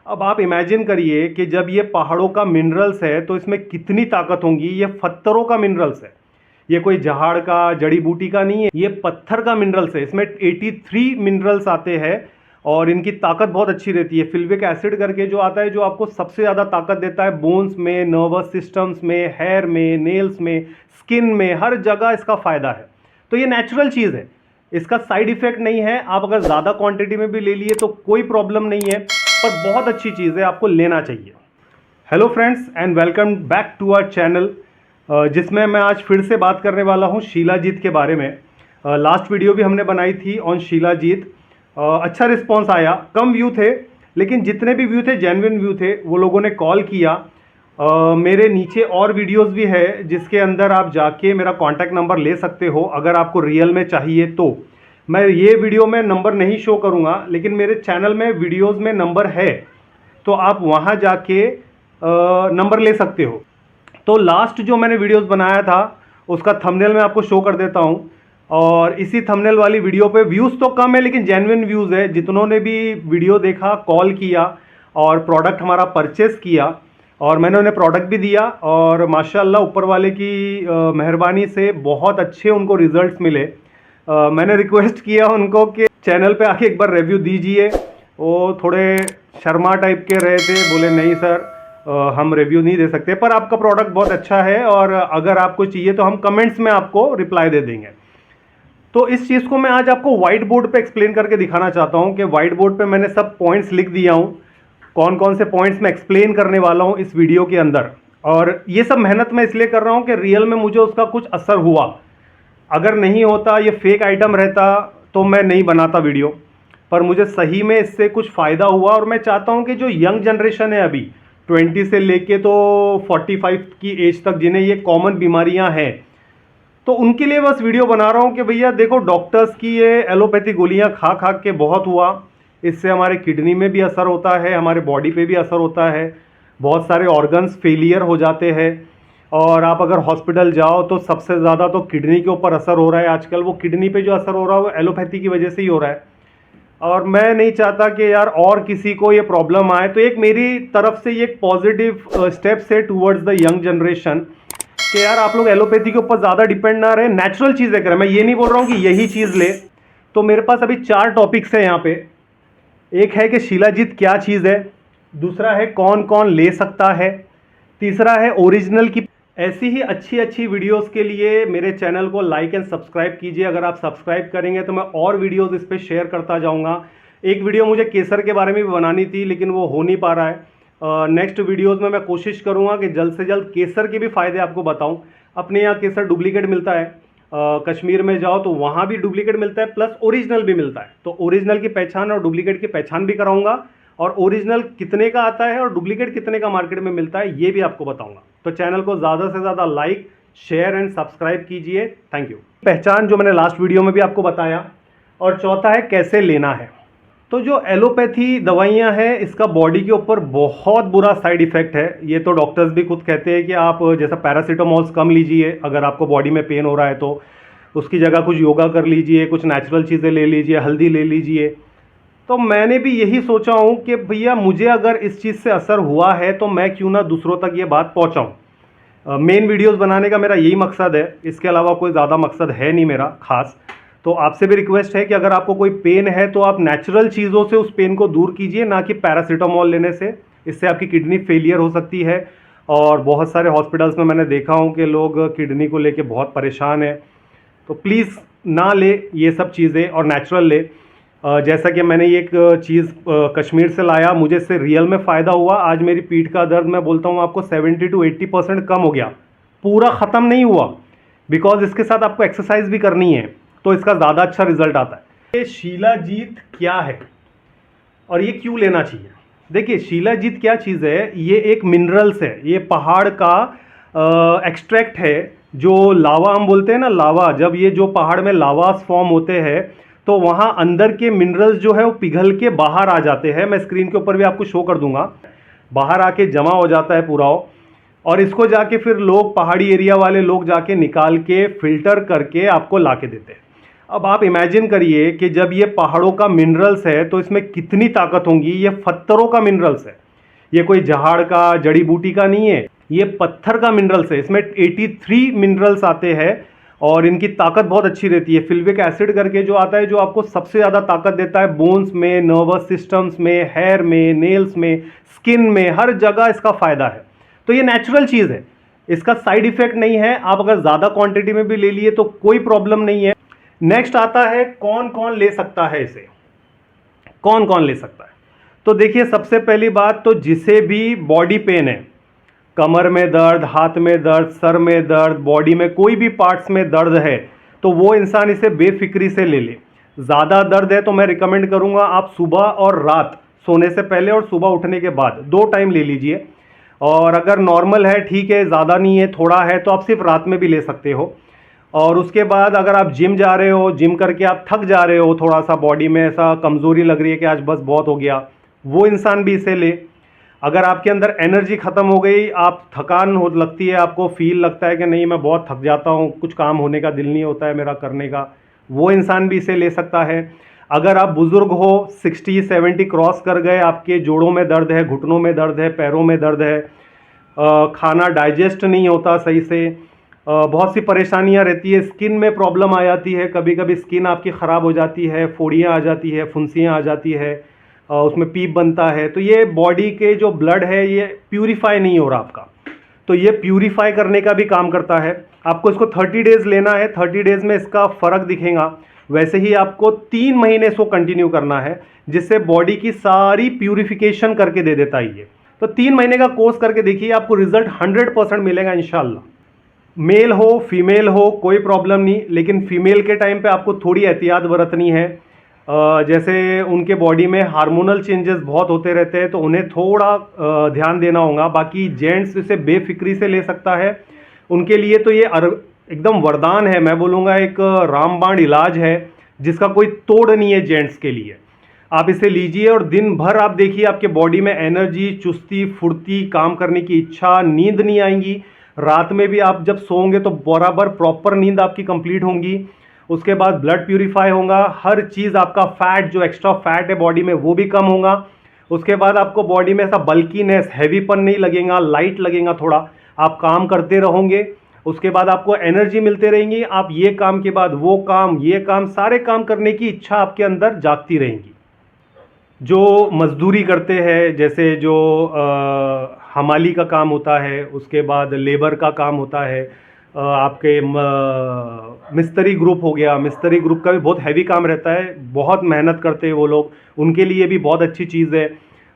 अब आप इमेजिन करिए कि जब ये पहाड़ों का मिनरल्स है तो इसमें कितनी ताकत होंगी। ये पत्थरों का मिनरल्स है, ये कोई जहाड़ का जड़ी बूटी का नहीं है, ये पत्थर का मिनरल्स है। इसमें 83 मिनरल्स आते हैं और इनकी ताकत बहुत अच्छी रहती है। फिल्विक एसिड करके जो आता है, जो आपको सबसे ज़्यादा ताकत देता है बोन्स में, नर्वस सिस्टम्स में, हेयर में, नेल्स में, स्किन में, हर जगह इसका फ़ायदा है। तो ये नेचुरल चीज़ है, इसका साइड इफेक्ट नहीं है। आप अगर ज़्यादा क्वांटिटी में भी ले लिए तो कोई प्रॉब्लम नहीं है, पर बहुत अच्छी चीज़ है, आपको लेना चाहिए। Hello friends and welcome back to our channel, जिसमें मैं आज फिर से बात करने वाला हूँ शिलाजीत के बारे में। लास्ट वीडियो भी हमने बनाई थी ऑन शिलाजीत। अच्छा रिस्पॉन्स आया, कम व्यू थे, लेकिन जितने भी व्यू थे जेन्युइन व्यू थे। वो लोगों ने कॉल किया। मेरे नीचे और वीडियोस भी है जिसके अंदर आप जाके मेरा कॉन्टैक्ट नंबर ले सकते हो अगर आपको रियल में चाहिए तो। मैं ये वीडियो में नंबर नहीं शो करूँगा, लेकिन मेरे चैनल में वीडियोस में नंबर है, तो आप वहाँ जाके नंबर ले सकते हो। तो लास्ट जो मैंने वीडियोस बनाया था उसका थंबनेल मैं आपको शो कर देता हूँ, और इसी थंबनेल वाली वीडियो पे व्यूज़ तो कम है लेकिन जेन्युइन व्यूज़ है। जितनों ने भी वीडियो देखा, कॉल किया और प्रोडक्ट हमारा परचेस किया, और मैंने उन्हें प्रोडक्ट भी दिया, और माशाल्लाह ऊपर वाले की मेहरबानी से बहुत अच्छे उनको रिजल्ट्स मिले। मैंने रिक्वेस्ट किया उनको कि चैनल पे आके एक बार रिव्यू दीजिए। वो थोड़े शर्मा टाइप के रहे थे, बोले नहीं सर हम रिव्यू नहीं दे सकते, पर आपका प्रोडक्ट बहुत अच्छा है और अगर आपको चाहिए तो हम कमेंट्स में आपको रिप्लाई दे देंगे। तो इस चीज़ को मैं आज आपको व्हाइट बोर्ड पे एक्सप्लेन करके दिखाना चाहता हूँ कि व्हाइट बोर्ड पे मैंने सब पॉइंट्स लिख दिया हूँ, कौन कौन से पॉइंट्स मैं एक्सप्लेन करने वाला हूँ इस वीडियो के अंदर। और ये सब मेहनत मैं इसलिए कर रहा हूँ कि रियल में मुझे उसका कुछ असर हुआ। अगर नहीं होता, ये फेक आइटम रहता, तो मैं नहीं बनाता वीडियो, पर मुझे सही में इससे कुछ फ़ायदा हुआ। और मैं चाहता हूँ कि जो यंग जनरेशन है अभी 20 से लेके तो 45 की एज तक, जिन्हें ये कॉमन बीमारियां हैं, तो उनके लिए बस वीडियो बना रहा हूँ कि भैया देखो, डॉक्टर्स की ये एलोपैथी गोलियां खा खा के बहुत हुआ, इससे हमारे किडनी में भी असर होता है, हमारे बॉडी पे भी असर होता है, बहुत सारे ऑर्गन्स फेलियर हो जाते हैं। और आप अगर हॉस्पिटल जाओ तो सबसे ज़्यादा तो किडनी के ऊपर असर हो रहा है आजकल। वो किडनी पे जो असर हो रहा है वो एलोपैथी की वजह से ही हो रहा है, और मैं नहीं चाहता कि यार और किसी को ये प्रॉब्लम आए। तो एक मेरी तरफ से ये एक पॉजिटिव स्टेप्स है टूवर्ड्स द यंग जनरेशन कि यार आप लोग एलोपैथी के ऊपर ज़्यादा डिपेंड ना रहे, नेचुरल चीज़ें करें। मैं ये नहीं बोल रहा हूँ कि यही चीज़ ले। तो मेरे पास अभी 4 टॉपिक्स है यहाँ पे। एक है कि शिलाजीत क्या चीज़ है, दूसरा है कौन कौन ले सकता है, तीसरा है ओरिजिनल की। ऐसी ही अच्छी अच्छी वीडियोस के लिए मेरे चैनल को लाइक एंड सब्सक्राइब कीजिए। अगर आप सब्सक्राइब करेंगे तो मैं और वीडियोस इस पर शेयर करता जाऊंगा। एक वीडियो मुझे केसर के बारे में भी बनानी थी, लेकिन वो हो नहीं पा रहा है। नेक्स्ट वीडियोस में मैं कोशिश करूंगा कि जल्द से जल्द केसर के भी फ़ायदे आपको बताऊं। अपने यहाँ केसर डुप्लीकेट मिलता है, कश्मीर में जाओ तो वहाँ भी डुप्लीकेट मिलता है, प्लस ओरिजिनल भी मिलता है। तो ओरिजिनल की पहचान और डुप्लीकेट की पहचान भी कराऊंगा, और ओरिजिनल कितने का आता है और डुप्लीकेट कितने का मार्केट में मिलता है ये भी आपको बताऊंगा। तो चैनल को ज़्यादा से ज़्यादा लाइक, शेयर एंड सब्सक्राइब कीजिए। Thank you. पहचान जो मैंने लास्ट वीडियो में भी आपको बताया, और चौथा है कैसे लेना है। तो जो एलोपैथी दवाइयाँ हैं, इसका बॉडी के ऊपर बहुत बुरा साइड इफ़ेक्ट है। ये तो डॉक्टर्स भी खुद कहते हैं कि आप जैसा पैरासीटामोल्स कम लीजिए अगर आपको बॉडी में पेन हो रहा है, तो उसकी जगह कुछ योगा कर लीजिए, कुछ नेचुरल चीज़ें ले लीजिए, हल्दी ले लीजिए। तो मैंने भी यही सोचा हूँ कि भैया मुझे अगर इस चीज़ से असर हुआ है तो मैं क्यों ना दूसरों तक ये बात पहुँचाऊँ। मेन वीडियोस बनाने का मेरा यही मकसद है, इसके अलावा कोई ज़्यादा मकसद है नहीं मेरा खास। तो आपसे भी रिक्वेस्ट है कि अगर आपको कोई पेन है तो आप नेचुरल चीज़ों से उस पेन को दूर कीजिए, ना कि पैरासीटामोल लेने से। इससे आपकी किडनी फेलियर हो सकती है, और बहुत सारे हॉस्पिटल्स में मैंने देखा हूँ कि लोग किडनी को लेके बहुत परेशान है। तो प्लीज़ ना ले ये सब चीज़ें और नेचुरल ले। जैसा कि मैंने ये एक चीज़ कश्मीर से लाया, मुझे इससे रियल में फ़ायदा हुआ। आज मेरी पीठ का दर्द मैं बोलता हूँ आपको 70 to 80% कम हो गया। पूरा ख़त्म नहीं हुआ, बिकॉज इसके साथ आपको एक्सरसाइज भी करनी है, तो इसका ज़्यादा अच्छा रिजल्ट आता है। ये शिलाजीत क्या है और ये क्यों लेना चाहिए? देखिए, शिलाजीत क्या चीज़ है, ये एक मिनरल्स है, ये पहाड़ का एक्सट्रैक्ट है। जो लावा हम बोलते हैं ना, लावा, जब ये जो पहाड़ में लावास फॉर्म होते हैं तो वहाँ अंदर के मिनरल्स जो है वो पिघल के बाहर आ जाते हैं। मैं स्क्रीन के ऊपर भी आपको शो कर दूंगा। बाहर आके जमा हो जाता है पूरा, और इसको जाके फिर लोग, पहाड़ी एरिया वाले लोग जाके निकाल के फिल्टर करके आपको ला के देते हैं। अब आप इमेजिन करिए कि जब ये पहाड़ों का मिनरल्स है तो इसमें कितनी ताकत होंगी। ये पत्थरों का मिनरल्स है, ये कोई झाड़ का जड़ी बूटी का नहीं है, ये पत्थर का मिनरल्स है। इसमें 83 मिनरल्स आते हैं और इनकी ताकत बहुत अच्छी रहती है। फिल्विक एसिड करके जो आता है, जो आपको सबसे ज़्यादा ताकत देता है बोन्स में, नर्वस सिस्टम्स में, हेयर में, नेल्स में, स्किन में, हर जगह इसका फ़ायदा है। तो ये नेचुरल चीज़ है, इसका साइड इफेक्ट नहीं है। आप अगर ज़्यादा क्वांटिटी में भी ले लिए तो कोई प्रॉब्लम नहीं है। नेक्स्ट आता है कौन कौन ले सकता है इसे, कौन कौन ले सकता है। तो देखिए, सबसे पहली बात तो जिसे भी बॉडी पेन है, कमर में दर्द, हाथ में दर्द, सर में दर्द, बॉडी में कोई भी पार्ट्स में दर्द है, तो वो इंसान इसे बेफिक्री से ले ले। ज़्यादा दर्द है तो मैं रिकमेंड करूँगा आप सुबह और रात, सोने से पहले और सुबह उठने के बाद 2 टाइम ले लीजिए। और अगर नॉर्मल है, ठीक है, ज़्यादा नहीं है, थोड़ा है, तो आप सिर्फ रात में भी ले सकते हो। और उसके बाद अगर आप जिम जा रहे हो, जिम करके आप थक जा रहे हो, थोड़ा सा बॉडी में ऐसा कमज़ोरी लग रही है कि आज बस बहुत हो गया, वो इंसान भी इसे ले। अगर आपके अंदर एनर्जी ख़त्म हो गई, आप थकान हो लगती है, आपको फील लगता है कि नहीं मैं बहुत थक जाता हूँ, कुछ काम होने का दिल नहीं होता है मेरा करने का, वो इंसान भी इसे ले सकता है। अगर आप बुज़ुर्ग हो, 60-70 क्रॉस कर गए, आपके जोड़ों में दर्द है, घुटनों में दर्द है, पैरों में दर्द है, खाना डाइजेस्ट नहीं होता सही से, बहुत सी परेशानियां रहती है, स्किन में प्रॉब्लम आ जाती है, कभी कभी स्किन आपकी ख़राब हो जाती है, फोड़ियाँ आ जाती है, फुंसियाँ आ जाती है, उसमें पीप बनता है, तो ये बॉडी के जो ब्लड है ये प्यूरिफाई नहीं हो रहा आपका, तो ये प्यूरिफाई करने का भी काम करता है। आपको इसको 30 डेज़ लेना है, 30 डेज़ में इसका फ़र्क दिखेगा। वैसे ही आपको 3 महीने इसको कंटिन्यू करना है, जिससे बॉडी की सारी प्यूरिफिकेशन करके दे देता है ये। तो 3 महीने का कोर्स करके देखिए, आपको रिजल्ट 100% मिलेगा इंशाल्लाह। मेल हो फीमेल हो कोई प्रॉब्लम नहीं, लेकिन फीमेल के टाइम पे आपको थोड़ी एहतियात बरतनी है। जैसे उनके बॉडी में हार्मोनल चेंजेस बहुत होते रहते हैं, तो उन्हें थोड़ा ध्यान देना होगा। बाकी जेंट्स इसे बेफिक्री से ले सकता है, उनके लिए तो ये एकदम वरदान है, मैं बोलूँगा एक रामबाण इलाज है जिसका कोई तोड़ नहीं है जेंट्स के लिए। आप इसे लीजिए और दिन भर आप देखिए आपके बॉडी में एनर्जी, चुस्ती, फुर्ती, काम करने की इच्छा, नींद नहीं आएंगी। रात में भी आप जब सोओगे तो बराबर प्रॉपर नींद आपकी कंप्लीट होंगी। उसके बाद ब्लड प्यूरिफाई होगा, हर चीज़, आपका फैट जो एक्स्ट्रा फैट है बॉडी में वो भी कम होगा। उसके बाद आपको बॉडी में ऐसा बल्कीनेस, हैवीपन नहीं लगेगा, लाइट लगेगा थोड़ा, आप काम करते रहोगे। उसके बाद आपको एनर्जी मिलते रहेंगी, आप ये काम के बाद वो काम, ये काम, सारे काम करने की इच्छा आपके अंदर जागती रहेंगी। जो मजदूरी करते हैं, जैसे जो हमाली का काम होता है, उसके बाद लेबर का काम होता है, आपके मिस्त्री ग्रुप हो गया, मिस्त्री ग्रुप का भी बहुत हैवी काम रहता है, बहुत मेहनत करते हैं वो लोग, उनके लिए भी बहुत अच्छी चीज़ है।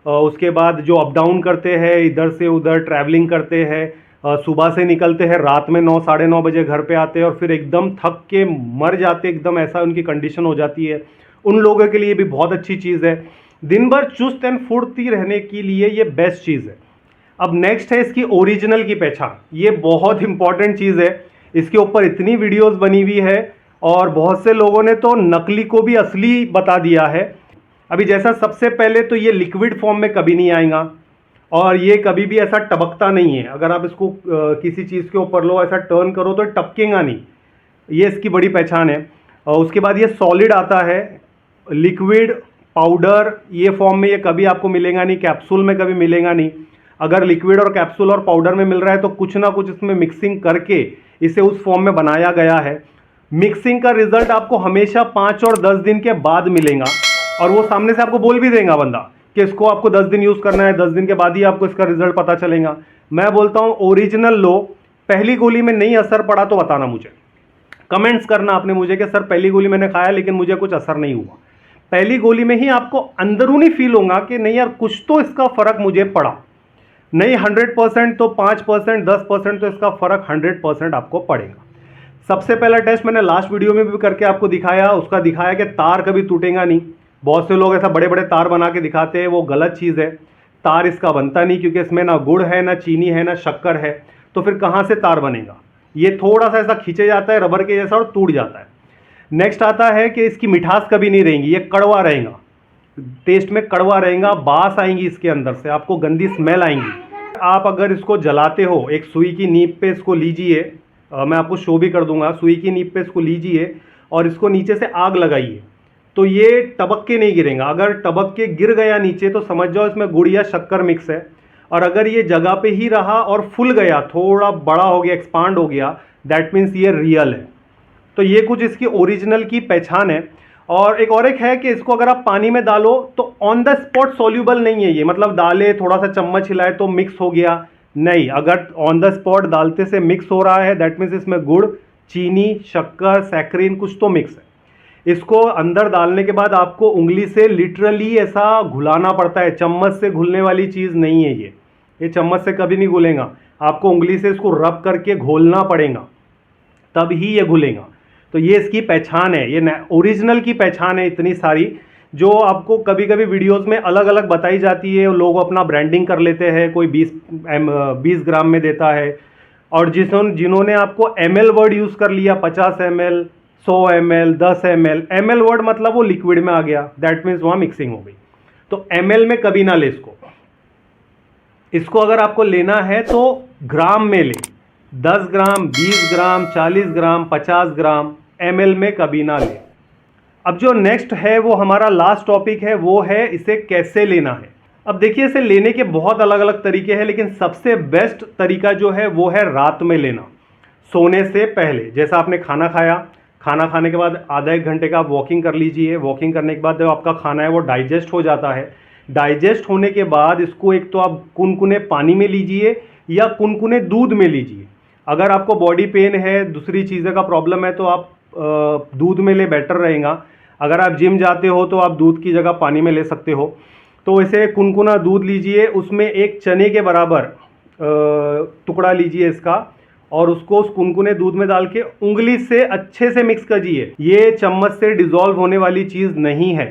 उसके बाद जो अप डाउन करते हैं, इधर से उधर ट्रैवलिंग करते हैं, सुबह से निकलते हैं, रात में 9 साढ़े 9 बजे घर पे आते हैं और फिर एकदम थक के मर जाते, एकदम ऐसा उनकी कंडीशन हो जाती है, उन लोगों के लिए भी बहुत अच्छी चीज़ है। दिन भर चुस्त एंड फुर्ती रहने के लिए ये बेस्ट चीज़ है। अब नेक्स्ट है इसकी ओरिजिनल की पहचान, ये बहुत इंपॉर्टेंट चीज़ है। इसके ऊपर इतनी वीडियोस बनी हुई है और बहुत से लोगों ने तो नकली को भी असली बता दिया है। अभी जैसा, सबसे पहले तो ये लिक्विड फॉर्म में कभी नहीं आएगा और ये कभी भी ऐसा टपकता नहीं है। अगर आप इसको किसी चीज़ के ऊपर लो, ऐसा टर्न करो तो टपकेगा नहीं, ये इसकी बड़ी पहचान है। और उसके बाद ये सॉलिड आता है, लिक्विड, पाउडर, ये फॉर्म में ये कभी आपको मिलेगा नहीं, कैप्सूल में कभी मिलेगा नहीं। अगर लिक्विड और कैप्सूल और पाउडर में मिल रहा है तो कुछ ना कुछ इसमें मिक्सिंग करके इसे उस फॉर्म में बनाया गया है। मिक्सिंग का रिजल्ट आपको हमेशा 5 और 10 दिन के बाद मिलेगा और वो सामने से आपको बोल भी देगा बंदा कि इसको आपको 10 दिन यूज़ करना है, 10 दिन के बाद ही आपको इसका रिजल्ट पता चलेगा। मैं बोलता हूँ ओरिजिनल लो, पहली गोली में नहीं असर पड़ा तो बताना मुझे, कमेंट्स करना आपने मुझे कि सर पहली गोली मैंने खाया लेकिन मुझे कुछ असर नहीं हुआ। पहली गोली में ही आपको अंदरूनी फील होगा कि नहीं यार कुछ तो इसका फ़र्क मुझे पड़ा। नहीं 100% तो 5%, 10% तो इसका फ़र्क 100% आपको पड़ेगा। सबसे पहला टेस्ट मैंने लास्ट वीडियो में भी करके आपको दिखाया, उसका दिखाया कि तार कभी टूटेगा नहीं। बहुत से लोग ऐसा बड़े बड़े तार बना के दिखाते हैं, वो गलत चीज़ है। तार इसका बनता नहीं, क्योंकि इसमें ना गुड़ है, ना चीनी है, ना शक्कर है, तो फिर कहाँ से तार बनेगा। ये थोड़ा सा ऐसा खींचे जाता है रबर के जैसा और टूट जाता है। नेक्स्ट आता है कि इसकी मिठास कभी नहीं रहेगी, ये कड़वा रहेगा, टेस्ट में कड़वा रहेगा, बास आएंगी इसके अंदर से, आपको गंदी स्मेल आएंगी। आप अगर इसको जलाते हो, एक सुई की नीब पे इसको लीजिए, मैं आपको शो भी कर दूंगा, सुई की नीब पे इसको लीजिए और इसको नीचे से आग लगाइए तो ये टपक के नहीं गिरेगा। अगर टपक के गिर गया नीचे तो समझ जाओ इसमें गुड़ या शक्कर मिक्स है। और अगर ये जगह पे ही रहा और फूल गया, थोड़ा बड़ा हो गया, एक्सपांड हो गया, दैट मीन्स ये रियल है। तो ये कुछ इसकी ओरिजिनल की पहचान है। और एक है कि इसको अगर आप पानी में डालो तो ऑन द स्पॉट सॉल्यूबल नहीं है ये, मतलब डाले थोड़ा सा चम्मच हिलाए तो मिक्स हो गया, नहीं। अगर ऑन द स्पॉट डालते से मिक्स हो रहा है दैट मीन्स इसमें गुड़, चीनी, शक्कर, सैक्रिन कुछ तो मिक्स है। इसको अंदर डालने के बाद आपको उंगली से लिटरली ऐसा घुलाना पड़ता है, चम्मच से घुलने वाली चीज़ नहीं है ये चम्मच से कभी नहीं घुलेगा। आपको उंगली से इसको रब करके घोलना पड़ेगा तब ही ये घुलेगा। तो ये इसकी पहचान है, ये ओरिजिनल की पहचान है इतनी सारी, जो आपको कभी कभी वीडियोस में अलग अलग बताई जाती है। लोग अपना ब्रांडिंग कर लेते हैं, कोई 20 ग्राम में देता है, और जिन्होंने आपको ml वर्ड यूज़ कर लिया, 50 ml, 100 ml, 10 ml, ml word मतलब वो लिक्विड में आ गया, दैट मीन्स वहाँ मिक्सिंग हो गई। तो ml में कभी ना ले इसको अगर आपको लेना है तो ग्राम में ले, 10 ग्राम, 20 ग्राम, 40 ग्राम, 50 ग्राम, ml में कभी ना ले। अब जो नेक्स्ट है वो हमारा लास्ट टॉपिक है, वो है इसे कैसे लेना है। अब देखिए इसे लेने के बहुत अलग अलग तरीके हैं, लेकिन सबसे बेस्ट तरीका जो है वो है रात में लेना, सोने से पहले। जैसा आपने खाना खाया, खाना खाने के बाद आधा एक घंटे का आप वॉकिंग कर लीजिए। वॉकिंग करने के बाद जो आपका खाना है वो डाइजेस्ट हो जाता है। डाइजेस्ट होने के बाद इसको एक तो आप कुनकुने पानी में लीजिए या कुनकुने दूध में लीजिए। अगर आपको बॉडी पेन है, दूसरी चीज़ों का प्रॉब्लम है, तो आप दूध में ले, बेटर रहेगा। अगर आप जिम जाते हो तो आप दूध की जगह पानी में ले सकते हो। तो इसे कुनकुना दूध लीजिए, उसमें एक चने के बराबर टुकड़ा लीजिए इसका, और उसको उस कुनकुने दूध में डाल के उंगली से अच्छे से मिक्स कीजिए। ये चम्मच से डिज़ोल्व होने वाली चीज़ नहीं है,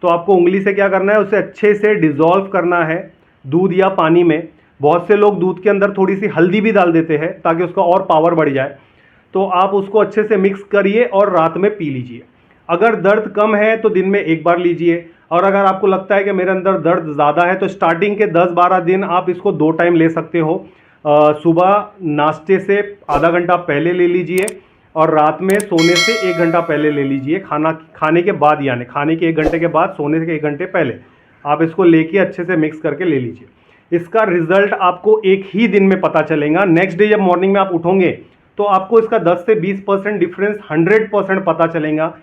तो आपको उंगली से क्या करना है, उसे अच्छे से डिज़ोल्व करना है दूध या पानी में। बहुत से लोग दूध के अंदर थोड़ी सी हल्दी भी डाल देते हैं ताकि उसका और पावर बढ़ जाए। तो आप उसको अच्छे से मिक्स करिए और रात में पी लीजिए। अगर दर्द कम है तो दिन में एक बार लीजिए, और अगर आपको लगता है कि मेरे अंदर दर्द ज़्यादा है तो स्टार्टिंग के 10-12 दिन आप इसको 2 टाइम ले सकते हो। सुबह नाश्ते से आधा घंटा पहले ले लीजिए और रात में सोने से 1 घंटा पहले ले लीजिए। खाने के बाद, यानी खाने के 1 घंटे के बाद, सोने के 1 घंटे पहले आप इसको लेके अच्छे से मिक्स करके ले लीजिए। इसका रिजल्ट आपको एक ही दिन में पता चलेगा। नेक्स्ट डे जब मॉर्निंग में आप उठोगे तो आपको इसका 10 से 20% डिफरेंस 100% पता चलेगा।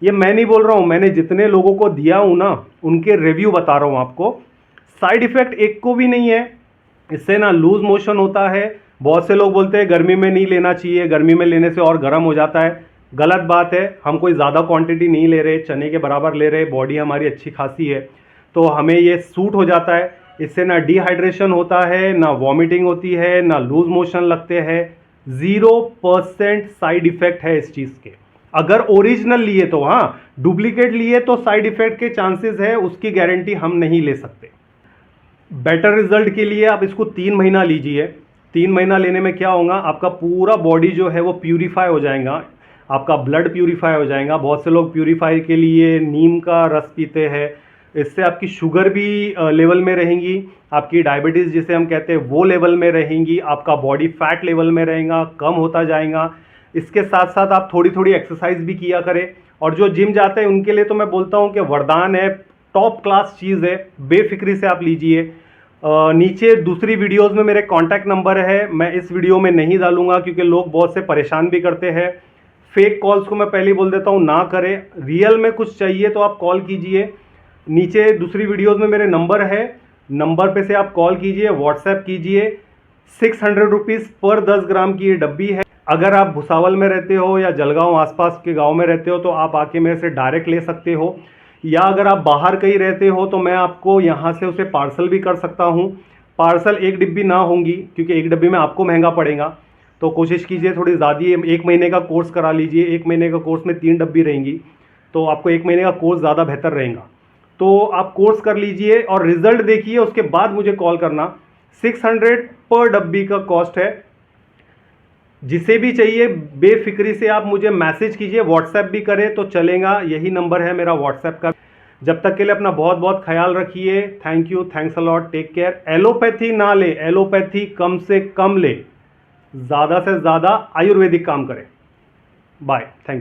ये मैं नहीं बोल रहा हूँ, मैंने जितने लोगों को दिया हूँ ना उनके रिव्यू बता रहा हूँ आपको। साइड इफेक्ट एक को भी नहीं है, इससे ना लूज मोशन होता है। बहुत से लोग बोलते हैं गर्मी में नहीं लेना चाहिए, गर्मी में लेने से और गर्म हो जाता है। गलत बात है, हम कोई ज़्यादा क्वांटिटी नहीं ले रहे, चने के बराबर ले रहे, बॉडी हमारी अच्छी खासी है, तो हमें ये सूट हो जाता है। इससे ना डिहाइड्रेशन होता है, ना वॉमिटिंग होती है, ना लूज मोशन लगते हैं। 0% साइड इफेक्ट है इस चीज़ के। अगर ओरिजिनल लिए तो, हाँ, डुप्लीकेट लिए तो साइड इफेक्ट के चांसेस है, उसकी गारंटी हम नहीं ले सकते। बेटर रिजल्ट के लिए आप इसको 3 महीना लीजिए। 3 महीना लेने में क्या होगा, आपका पूरा बॉडी जो है वो प्यूरीफाई हो जाएगा, आपका ब्लड प्यूरीफाई हो जाएगा। बहुत से लोग प्यूरीफाई के लिए नीम का रस पीते हैं, इससे आपकी शुगर भी लेवल में रहेंगी, आपकी डायबिटीज़ जिसे हम कहते हैं वो लेवल में रहेंगी, आपका बॉडी फैट लेवल में रहेगा, कम होता जाएगा। इसके साथ साथ आप थोड़ी थोड़ी एक्सरसाइज भी किया करें। और जो जिम जाते हैं उनके लिए तो मैं बोलता हूँ कि वरदान है, टॉप क्लास चीज़ है, बेफिक्री से आप लीजिए। नीचे दूसरी वीडियोस में मेरे कांटेक्ट नंबर है, मैं इस वीडियो में नहीं डालूंगा क्योंकि लोग बहुत से परेशान भी करते हैं। फेक कॉल्स को मैं पहले ही बोल देता हूँ, ना करें। रियल में कुछ चाहिए तो आप कॉल कीजिए। नीचे दूसरी वीडियोस में मेरे नंबर है, नंबर पे से आप कॉल कीजिए, व्हाट्सएप कीजिए। 600 रुपीज़ पर 10 ग्राम की ये डब्बी है। अगर आप भुसावल में रहते हो या जलगांव आसपास के गांव में रहते हो तो आप आके मेरे से डायरेक्ट ले सकते हो, या अगर आप बाहर कहीं रहते हो तो मैं आपको यहाँ से उसे पार्सल भी कर सकता हूँ। पार्सल एक डिब्बी ना होंगी क्योंकि एक डिब्बी में आपको महंगा पड़ेगा, तो कोशिश कीजिए थोड़ी ज़्यादा, 1 महीने का कोर्स करा लीजिए। 1 महीने का कोर्स में 3 डब्बी रहेंगी, तो आपको 1 महीने का कोर्स ज़्यादा बेहतर रहेगा। तो आप कोर्स कर लीजिए और रिजल्ट देखिए, उसके बाद मुझे कॉल करना। 600 पर डब्बी का कॉस्ट है। जिसे भी चाहिए बेफिक्री से आप मुझे मैसेज कीजिए, व्हाट्सएप भी करें तो चलेगा, यही नंबर है मेरा व्हाट्सएप का। जब तक के लिए अपना बहुत बहुत ख्याल रखिए। Thank you, thanks a lot, take care. Allopathy ना ले, एलोपैथी कम से कम ले, ज़्यादा से ज़्यादा आयुर्वेदिक काम करें। Bye, thank you.